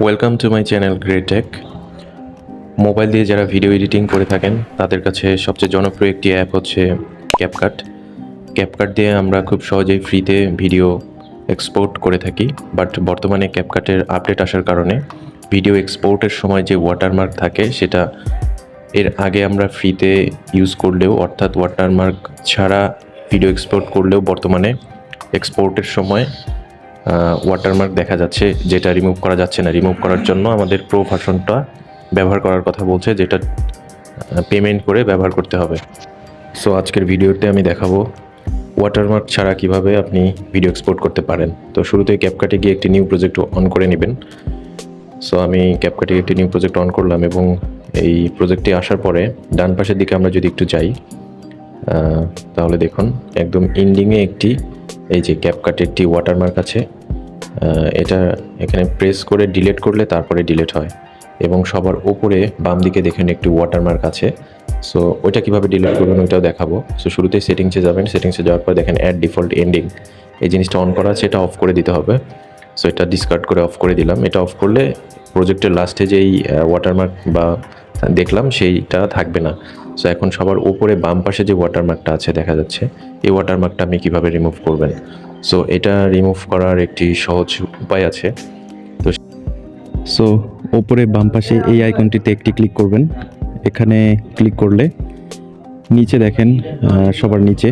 Welcome to my channel great tech. Mobile দিয়ে যারা video editing করে থাকেন তাদের কাছে সবচেয়ে জনপ্রিয় একটি অ্যাপ হচ্ছে ক্যাপকাট। ক্যাপকাট দিয়ে আমরা খুব সহজেই ফ্রিতে ভিডিও এক্সপোর্ট করে থাকি, বাট বর্তমানে ক্যাপকাটের আপডেট আসার কারণে ভিডিও এক্সপোর্টের সময় যে ওয়াটারমার্ক থাকে সেটা এর আগে আমরা ফ্রিতে ইউজ করলেও, অর্থাৎ ওয়াটারমার্ক ছাড়া ভিডিও এক্সপোর্ট করলেও বর্তমানে এক্সপোর্টের সময় ওয়াটারমার্ক দেখা যাচ্ছে, যেটা রিমুভ করা যাচ্ছে না। রিমুভ করার জন্য আমাদের প্রো ভার্সনটা ব্যবহার করার কথা বলছে, যেটা পেমেন্ট করে ব্যবহার করতে হবে। সো আজকের ভিডিওতে আমি দেখাবো ওয়াটারমার্ক ছাড়া কিভাবে আপনি ভিডিও এক্সপোর্ট করতে পারেন। তো শুরুতেই ক্যাপকাটে গিয়ে একটি নিউ প্রজেক্ট অন করে নেবেন। সো আমি ক্যাপকাটে একটি নিউ প্রজেক্ট অন করলাম এবং এই প্রজেক্টটি আসার পরে ডান পাশের দিকে আমরা যদি একটু যাই তাহলে দেখুন একদম এন্ডিংয়ে একটি এই যে ক্যাপকাটে একটি ওয়াটারমার্ক আছে। এটা এখানে প্রেস করে ডিলিট করলে তারপরে ডিলিট হয়, এবং সবার উপরে বাম দিকে দেখেন একটি ওয়াটারমার্ক আছে। সো ওইটা কীভাবে ডিলিট করবেন ওইটাও দেখাবো। সো শুরুতেই সেটিংসে যাবেন, সেটিংসে যাওয়ার পর দেখেন অ্যাড ডিফল্ট এন্ডিং, এই জিনিসটা অন করা আছে, এটা অফ করে দিতে হবে। সো এটা ডিসকার্ড করে অফ করে দিলাম। এটা অফ করলে প্রজেক্টের লাস্টে যেই ওয়াটারমার্ক বা দেখলাম সেইটা থাকবে না। সো এখন সবার উপরে বাম পাশে যে ওয়াটারমার্কটা আছে দেখা যাচ্ছে, এই ওয়াটারমার্কটা আপনি কীভাবে রিমুভ করবেন। সো এটা রিমুভ করার একটি সহজ উপায় আছে। তো ওপরে বাম পাশে এই আইকনটিতে একটি ক্লিক করবেন। এখানে ক্লিক করলে নিচে দেখেন সবার নিচে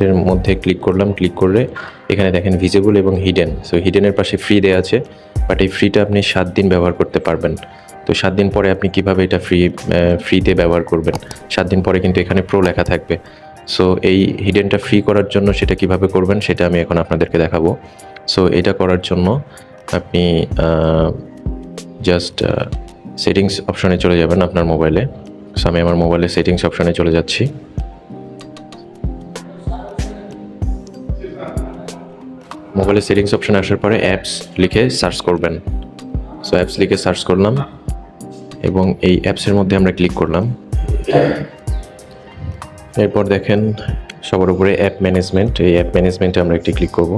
এর মধ্যে ক্লিক করলাম। ক্লিক করলে এখানে দেখেন ভিজিবল এবং হিডেন। সো হিডেনের পাশে ফ্রি দেওয়া আছে, বাট এই ফ্রিটা আপনি 7 দিন ব্যবহার করতে পারবেন। তো 7 দিন পরে আপনি কিভাবে এটা ফ্রিতে ব্যবহার করবেন, 7 দিন পরে কিন্তু এখানে প্রো লেখা থাকবে। সো এই হিডেনটা ফ্রি করার জন্য সেটা কিভাবে করবেন সেটা আমি এখন আপনাদেরকে দেখাবো। সো এটা করার জন্য আপনি জাস্ট সেটিংস অপশনে চলে যাবেন আপনার মোবাইলে। সো আমি আমার মোবাইলে সেটিংস অপশনে চলে যাচ্ছি। মোবাইলে সেটিংস অপশনে আসার পরে অ্যাপস লিখে সার্চ করবেন। সো অ্যাপস লিখে সার্চ করলাম এবং এই অ্যাপসের মধ্যে আমরা ক্লিক করলাম। এরপর দেখেন সবার উপরে অ্যাপ ম্যানেজমেন্ট, এই অ্যাপ ম্যানেজমেন্টে আমরা একটি ক্লিক করব।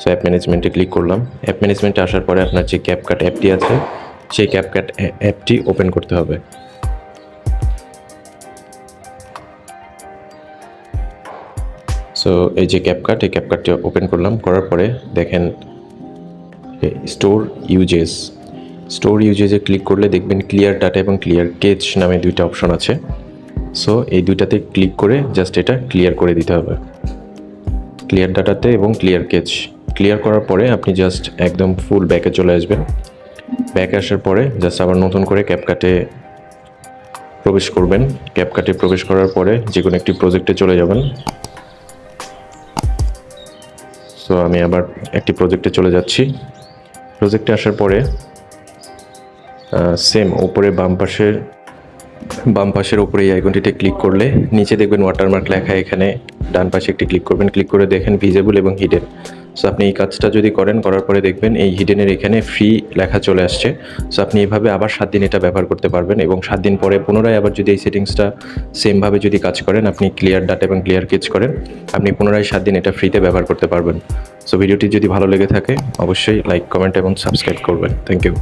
সো অ্যাপ ম্যানেজমেন্টে ক্লিক করলাম। অ্যাপ ম্যানেজমেন্টে আসার পরে আপনার যে ক্যাপকাট অ্যাপটি আছে সেই ক্যাপকাট অ্যাপটি ওপেন করতে হবে। সো এই যে ক্যাপকাট, এই ক্যাপকাটটি ওপেন করলাম। করার পরে দেখেন স্টোর ইউজেসে ক্লিক করলে দেখবেন ক্লিয়ার ডাটা এবং ক্লিয়ার কেচ নামে দুইটা অপশন আছে। সো এই দুইটাতে ক্লিক করে জাস্ট এটা ক্লিয়ার করে দিতে হবে, ক্লিয়ার ডাটাতে এবং ক্লিয়ার কেচ। ক্লিয়ার করার পরে আপনি জাস্ট একদম ফুল ব্যাকে চলে আসবেন। ব্যাকে আসার পরে জাস্ট আবার নতুন করে ক্যাপকাটে প্রবেশ করবেন। ক্যাপকাটে প্রবেশ করার পরে যে কোনো একটি প্রজেক্টে চলে যাবেন। সো আমি আবার একটি প্রজেক্টে চলে যাচ্ছি। প্রজেক্টে আসার পরে সেম উপরে বাম পাশের উপরে এই আইকনটিতে ক্লিক করলে নিচে দেখবেন ওয়াটারমার্ক লেখা, এখানে ডান পাশে একটি ক্লিক করবেন। ক্লিক করে দেখেন ভিজিবল এবং হিডেন। সো আপনি এই কাজটা যদি করার পরে দেখবেন এই হিডেনের এখানে ফ্রি লেখা চলে আসছে। সো আপনি এইভাবে আবার 7 দিন এটা ব্যবহার করতে পারবেন, এবং 7 দিন পরে পুনরায় আবার যদি এই সেটিংসটা সেমভাবে যদি কাজ করেন, আপনি ক্লিয়ার ডাটা এবং ক্লিয়ার কেচ করেন, আপনি পুনরায় 7 দিন এটা ফ্রিতে ব্যবহার করতে পারবেন। সো ভিডিওটি যদি ভালো লেগে থাকে অবশ্যই লাইক, কমেন্ট এবং সাবস্ক্রাইব করবেন। Thank you.